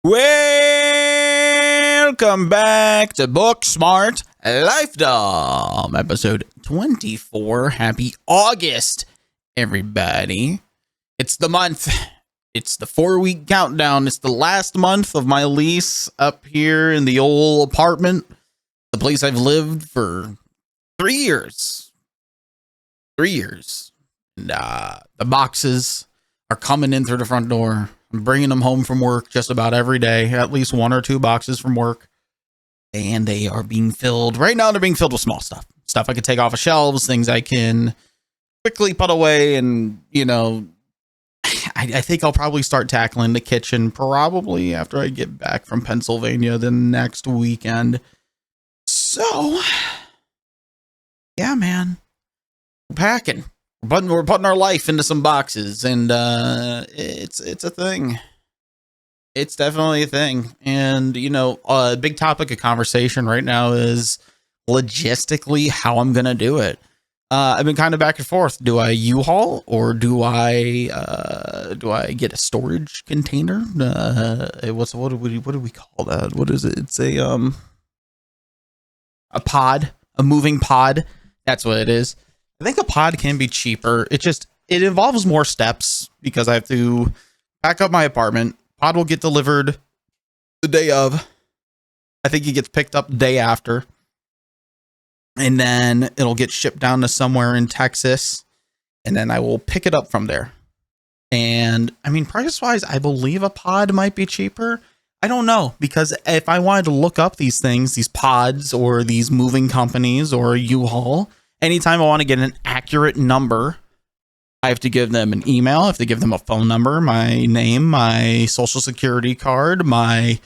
Welcome back to Book Smart Lifedom, episode 24. Happy August, everybody. It's the month. It's the 4-week countdown. It's the last month of my lease up here in the old apartment, the place I've lived for 3 years. 3 years. And the boxes are coming in through the front door. I'm bringing them home from work just about every day, at least 1 or 2 boxes from work. And they are being filled. Right now, they're being filled with small stuff. Stuff I can take off of shelves, things I can quickly put away. And, you know, I think I'll probably start tackling the kitchen probably after I get back from Pennsylvania the next weekend. So, yeah, man. We're packing. We're putting our life into some boxes, and it's a thing. It's definitely a thing. And, you know, a big topic of conversation right now is logistically how I'm going to do it. I've been kind of back and forth. Do I U-Haul or do I get a storage container? What do we call that? What is it? It's a pod, a moving pod. That's what it is. I think a pod can be cheaper. It involves more steps because I have to pack up my apartment. Pod will get delivered the day of. I think it gets picked up the day after. And then it'll get shipped down to somewhere in Texas. And then I will pick it up from there. And I mean, price-wise, I believe a pod might be cheaper. I don't know, because if I wanted to look up these things, these pods or these moving companies or U-Haul, anytime I want to get an accurate number, I have to give them an email. I have to give them a phone number, my name, my social security card, my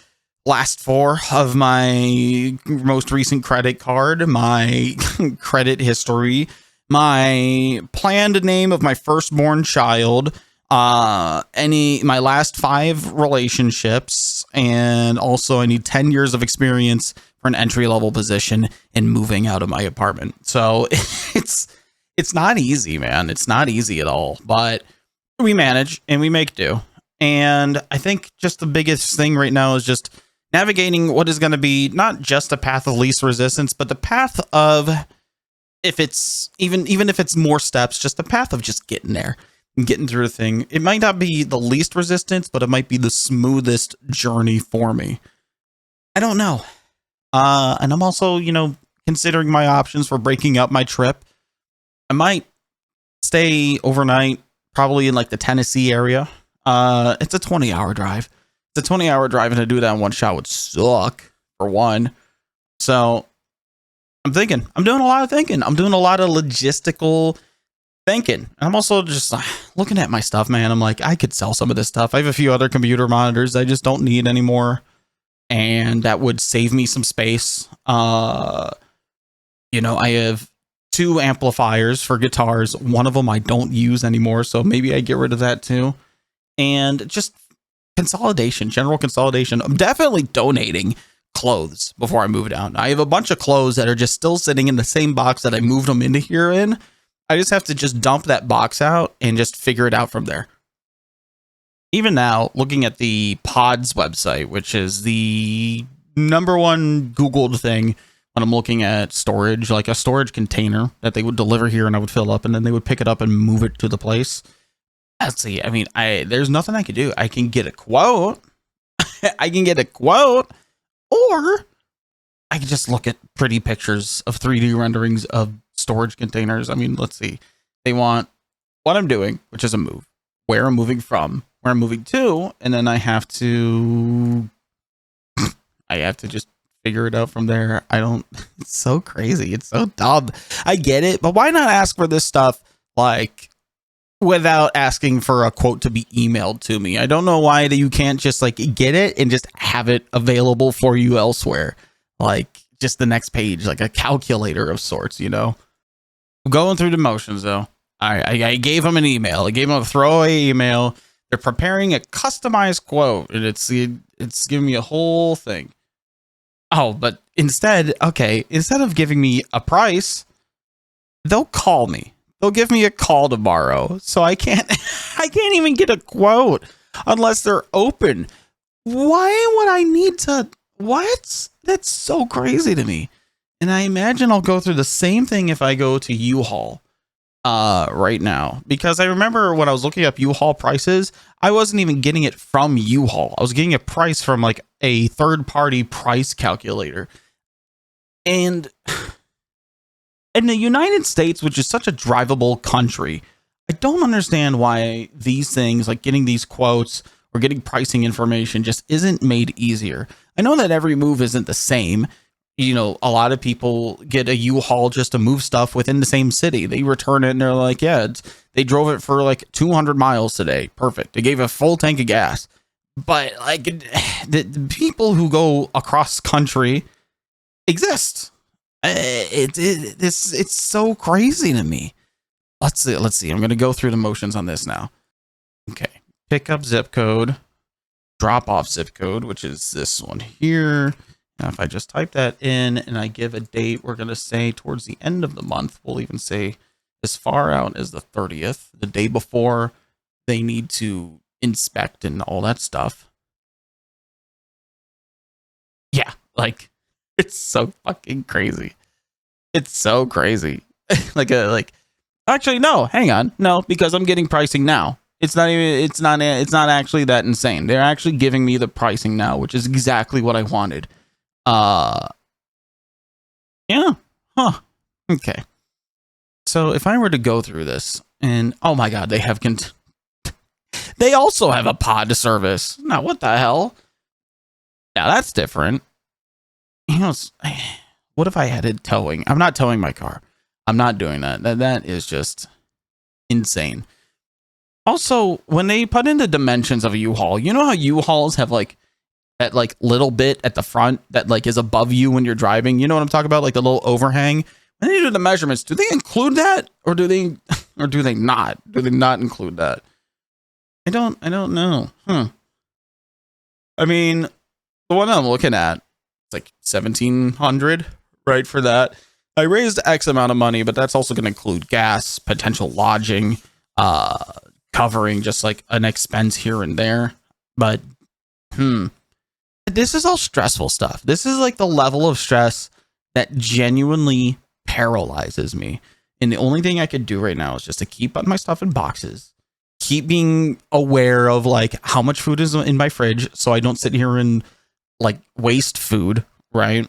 last 4 of my most recent credit card, my credit history, my planned name of my firstborn child, my last 5 relationships, and also I need 10 years of experience for an entry-level position in moving out of my apartment. So it's not easy, man. It's not easy at all, but we manage and we make do. And I think just the biggest thing right now is just navigating what is going to be not just a path of least resistance, but the path of, if it's even if it's more steps, just the path of just getting there and getting through the thing. It might not be the least resistance, but it might be the smoothest journey for me. I don't know. And I'm also, you know, considering my options for breaking up my trip. I might stay overnight, probably in like the Tennessee area. It's a 20-hour drive. It's a 20-hour drive, and to do that in one shot would suck, for one. So I'm thinking. I'm doing a lot of thinking. I'm doing a lot of logistical thinking. And I'm also just looking at my stuff, man. I'm like, I could sell some of this stuff. I have a few other computer monitors I just don't need anymore. And that would save me some space. You know, I have 2 amplifiers for guitars. One of them I don't use anymore, so maybe I get rid of that too. And just consolidation, general consolidation. I'm definitely donating clothes before I move down. I have a bunch of clothes that are just still sitting in the same box that I moved them into here in. I just have to just dump that box out and just figure it out from there. Even now, looking at the Pods website, which is the #1 Googled thing when I'm looking at storage, like a storage container that they would deliver here and I would fill up and then they would pick it up and move it to the place. Let's see. I mean, there's nothing I can do. I can get a quote. I can get a quote, or I can just look at pretty pictures of 3D renderings of storage containers. I mean, let's see. They want what I'm doing, which is a move, where I'm moving from, where I'm moving to, and then I have to just figure it out from there. It's so crazy. It's so dumb. I get it, but why not ask for this stuff like without asking for a quote to be emailed to me? I don't know why you can't just like get it and just have it available for you elsewhere. Like just the next page, like a calculator of sorts, you know? Going through the motions though. I gave them an email. I gave them a throwaway email. They're preparing a customized quote, and it's giving me a whole thing. Oh, but instead of giving me a price, they'll call me. They'll give me a call tomorrow. So I can't even get a quote unless they're open. Why would I need to? What? That's so crazy to me. And I imagine I'll go through the same thing if I go to U-Haul right now, because I remember when I was looking up U-Haul prices, I wasn't even getting it from U-Haul. I was getting a price from like a third-party price calculator. And in the United States, which is such a drivable country, I don't understand why these things, like getting these quotes or getting pricing information, just isn't made easier. I know that every move isn't the same. You know, a lot of people get a U-Haul just to move stuff within the same city. They return it and they're like, yeah, they drove it for like 200 miles today. Perfect. They gave a full tank of gas. But like the people who go across country exist. It's so crazy to me. Let's see. I'm going to go through the motions on this now. Okay. Pick up zip code, drop off zip code, which is this one here. Now, if I just type that in and I give a date, we're going to say towards the end of the month. We'll even say as far out as the 30th, the day before they need to inspect and all that stuff. Yeah, like it's so fucking crazy. It's so crazy. Actually, no, hang on. No, because I'm getting pricing now. It's not actually that insane. They're actually giving me the pricing now, which is exactly what I wanted. Yeah. Huh. Okay. So if I were to go through this and oh my god, they also have a pod service. Now what the hell? Now that's different. You know, what if I added towing? I'm not towing my car. I'm not doing that. That is just insane. Also, when they put in the dimensions of a U-Haul, you know how U-Hauls have like that like little bit at the front that like is above you when you're driving? You know what I'm talking about? Like the little overhang. When they do the measurements, do they include that or do they not? Do they not include that? I don't know. I mean, the one I'm looking at, it's like 1,700, right, for that. I raised X amount of money, but that's also going to include gas, potential lodging, covering just like an expense here and there. But this is all stressful stuff. This is like the level of stress that genuinely paralyzes me. And the only thing I could do right now is just to keep putting my stuff in boxes, keep being aware of like how much food is in my fridge so I don't sit here and like waste food, right?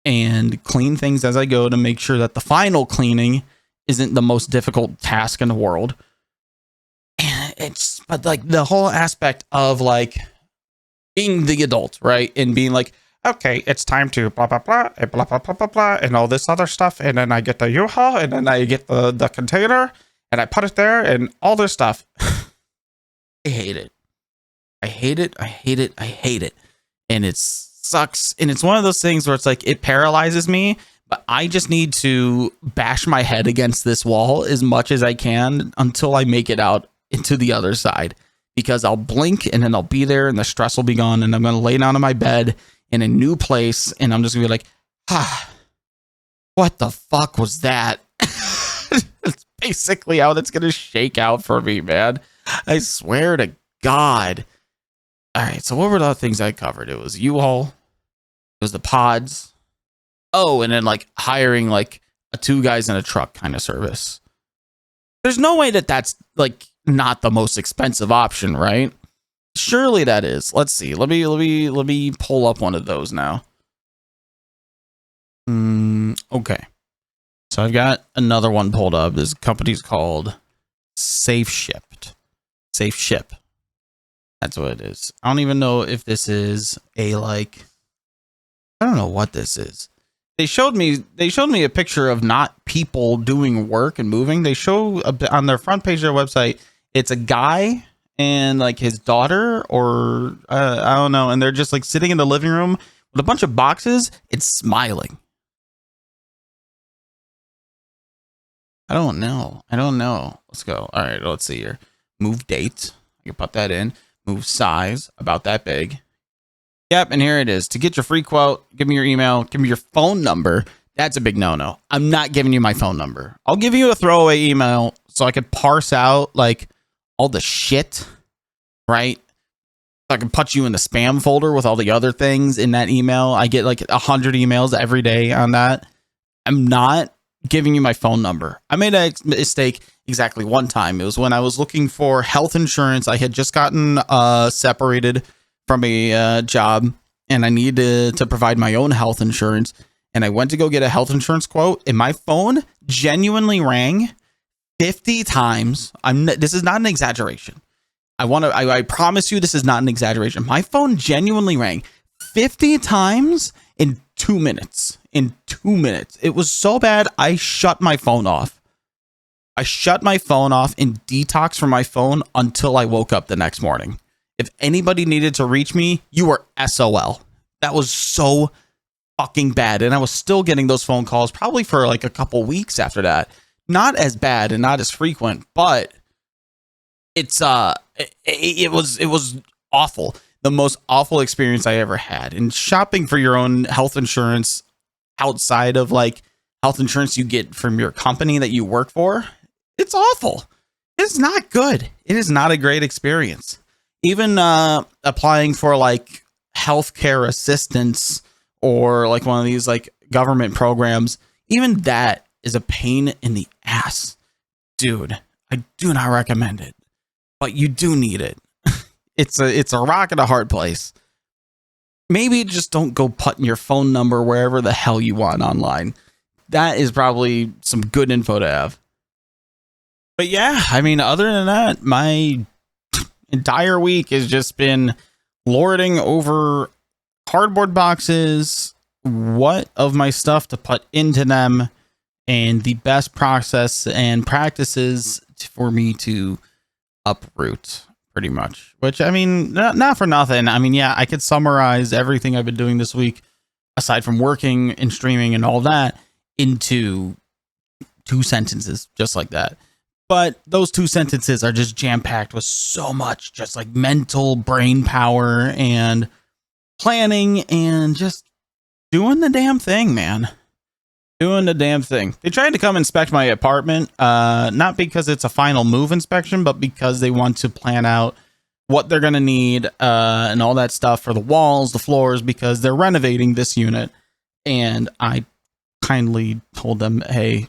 And clean things as I go to make sure that the final cleaning isn't the most difficult task in the world. And but like the whole aspect of like being the adult, right? And being like, okay, it's time to blah, blah, blah, and blah, blah, blah, blah, blah, and all this other stuff. And then I get the U-Haul, and then I get the container, and I put it there, and all this stuff. I hate it. I hate it. I hate it. I hate it. And it sucks. And it's one of those things where it's like, it paralyzes me, but I just need to bash my head against this wall as much as I can until I make it out into the other side. Because I'll blink and then I'll be there and the stress will be gone and I'm going to lay down on my bed in a new place and I'm just going to be like, what the fuck was that? That's basically how that's going to shake out for me, man. I swear to God. All right, so what were the other things I covered? It was U-Haul. It was the pods. Oh, and then like hiring like a 2 guys in a truck kind of service. There's no way that that's like not the most expensive option, right? Surely that is. Let's see. Let me pull up one of those now. Okay. So I've got another one pulled up. This company's called Safe Shipped. Safe Ship. That's what it is. I don't even know if this is a like, I don't know what this is. They showed me a picture of not people doing work and moving. They show on their front page of their website, it's a guy and like his daughter or I don't know. And they're just like sitting in the living room with a bunch of boxes. It's smiling. I don't know. Let's go. All right, let's see here. Move date. You can put that in. Move size, about that big. Yep, and here it is. To get your free quote, give me your email, give me your phone number. That's a big no-no. I'm not giving you my phone number. I'll give you a throwaway email so I could parse out like all the shit, right? I can put you in the spam folder with all the other things in that email. I get like 100 emails every day on that. I'm not giving you my phone number. I made a mistake exactly one time. It was when I was looking for health insurance. I had just gotten separated from a job, and I needed to provide my own health insurance. And I went to go get a health insurance quote, and my phone genuinely rang 50 times. This is not an exaggeration. I promise you this is not an exaggeration. My phone genuinely rang 50 times in 2 minutes. In 2 minutes. It was so bad, I shut my phone off. I shut my phone off and detoxed from my phone until I woke up the next morning. If anybody needed to reach me, you were SOL. That was so fucking bad. And I was still getting those phone calls probably for like a couple weeks after that. Not as bad and not as frequent, but it was awful. The most awful experience I ever had. And shopping for your own health insurance outside of like health insurance you get from your company that you work for, it's awful. It's not good. It is not a great experience. Even applying for like healthcare assistance or like one of these like government programs, even that is a pain in the ass. Dude, I do not recommend it, but you do need it. It's a rock and a hard place. Maybe just don't go putting your phone number wherever the hell you want online. That is probably some good info to have. But yeah, I mean, other than that, my entire week has just been lording over cardboard boxes, what of my stuff to put into them, and the best process and practices for me to uproot, pretty much. Which, I mean, not for nothing. I mean, yeah, I could summarize everything I've been doing this week, aside from working and streaming and all that, into 2 sentences, just like that. But those 2 sentences are just jam-packed with so much just like mental brain power and planning and just doing the damn thing, man. Doing the damn thing. They tried to come inspect my apartment, not because it's a final move inspection, but because they want to plan out what they're going to need and all that stuff for the walls, the floors, because they're renovating this unit. And I kindly told them, hey,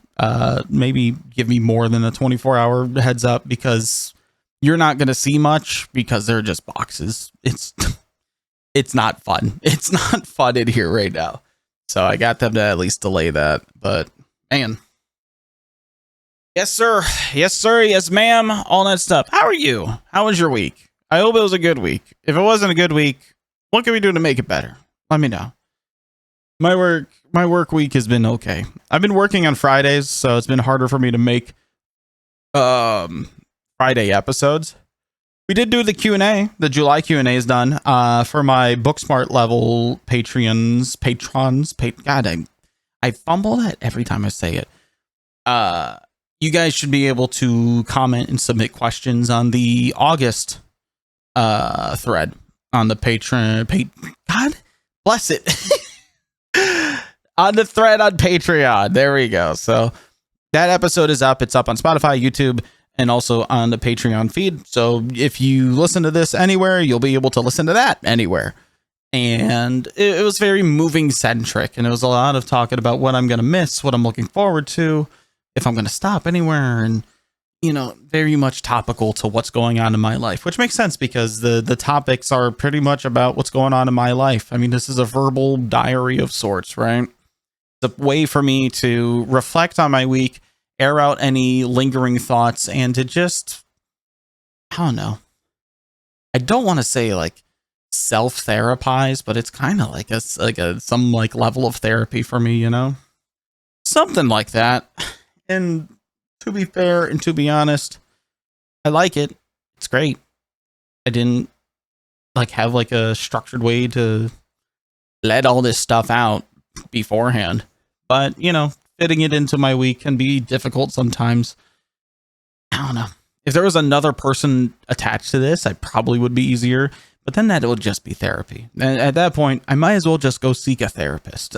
maybe give me more than a 24-hour heads up, because you're not going to see much because they're just boxes. It's not fun. It's not fun in here right now. So I got them to at least delay that. But man, yes, sir. Yes, sir. Yes, ma'am. All that stuff. How are you? How was your week? I hope it was a good week. If it wasn't a good week, what can we do to make it better? Let me know. My work week has been okay. I've been working on Fridays, so it's been harder for me to make Friday episodes. We did do the Q&A. The July Q&A is done for my Booksmart level patrons. God, I fumble that every time I say it. You guys should be able to comment and submit questions on the August thread on the Patreon. God bless it. On the thread on Patreon. There we go. So that episode is up. It's up on Spotify, YouTube, and also on the Patreon feed. So if you listen to this anywhere, you'll be able to listen to that anywhere. And it was very moving centric. And it was a lot of talking about what I'm going to miss, what I'm looking forward to, if I'm going to stop anywhere. And, you know, very much topical to what's going on in my life, which makes sense because the topics are pretty much about what's going on in my life. I mean, this is a verbal diary of sorts, right? It's a way for me to reflect on my week, air out any lingering thoughts, and to just, I don't know. I don't want to say like self-therapize, but it's kind of like some like level of therapy for me, you know? Something like that. And to be fair and to be honest, I like it. It's great. I didn't like have like a structured way to let all this stuff out beforehand. But, you know, fitting it into my week can be difficult sometimes. I don't know. If there was another person attached to this, I probably would be easier. But then that would just be therapy. And at that point, I might as well just go seek a therapist.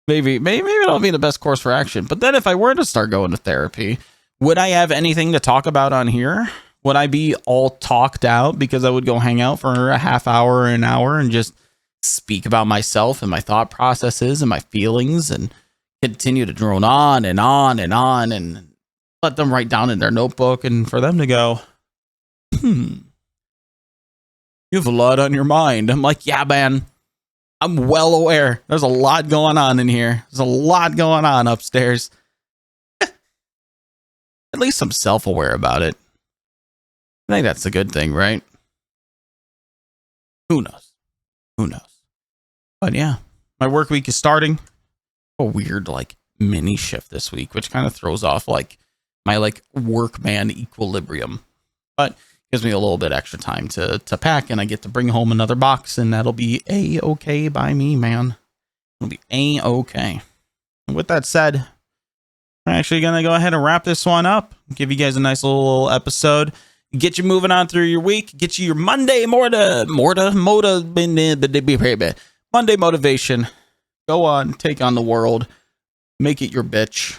Maybe it'll be the best course for action. But then if I were to start going to therapy, would I have anything to talk about on here? Would I be all talked out because I would go hang out for a half hour or an hour and just speak about myself and my thought processes and my feelings and continue to drone on and on and on and let them write down in their notebook and for them to go, you have a lot on your mind. I'm like, yeah, man, I'm well aware. There's a lot going on in here. There's a lot going on upstairs. At least I'm self-aware about it. I think that's a good thing, right? Who knows? Who knows? But yeah, my work week is starting. A weird like mini shift this week, which kind of throws off like my like workman equilibrium. But gives me a little bit extra time to pack, and I get to bring home another box, and that'll be a-okay by me, man. It'll be a-okay. And with that said, we're actually going to go ahead and wrap this one up. Give you guys a nice little episode. Get you moving on through your week. Get you your Monday Monday motivation. Go on, take on the world. Make it your bitch.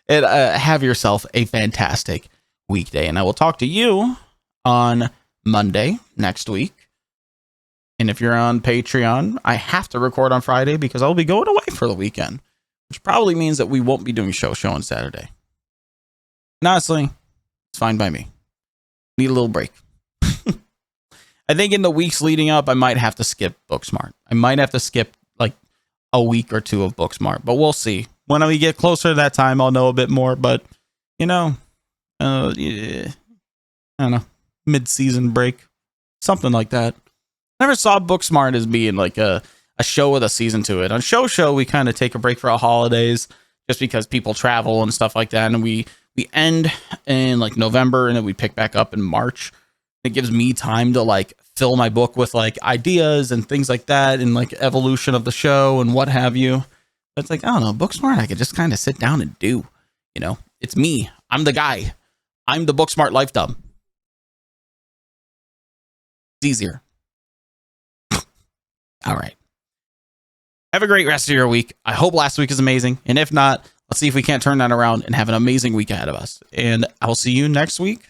And have yourself a fantastic weekday. And I will talk to you on Monday next week. And if you're on Patreon, I have to record on Friday because I'll be going away for the weekend, which probably means that we won't be doing show on Saturday. And honestly, it's fine by me. Need a little break. I think in the weeks leading up, I might have to skip Booksmart. I might have to skip like a week or two of Booksmart, but we'll see. When we get closer to that time, I'll know a bit more. But, you know, yeah, I don't know, mid-season break, something like that. Never saw Booksmart as being like a show with a season to it. On Show, we kind of take a break for our holidays just because people travel and stuff like that. And we end in like November, and then we pick back up in March. It gives me time to like fill my book with like ideas and things like that, and like evolution of the show and what have you. But it's like, I don't know, Booksmart, I could just kind of sit down and do, you know, it's me. I'm the guy. I'm the Booksmart life dub. It's easier. All right. Have a great rest of your week. I hope last week is amazing. And if not, let's see if we can't turn that around and have an amazing week ahead of us. And I'll see you next week.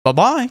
Bye-bye.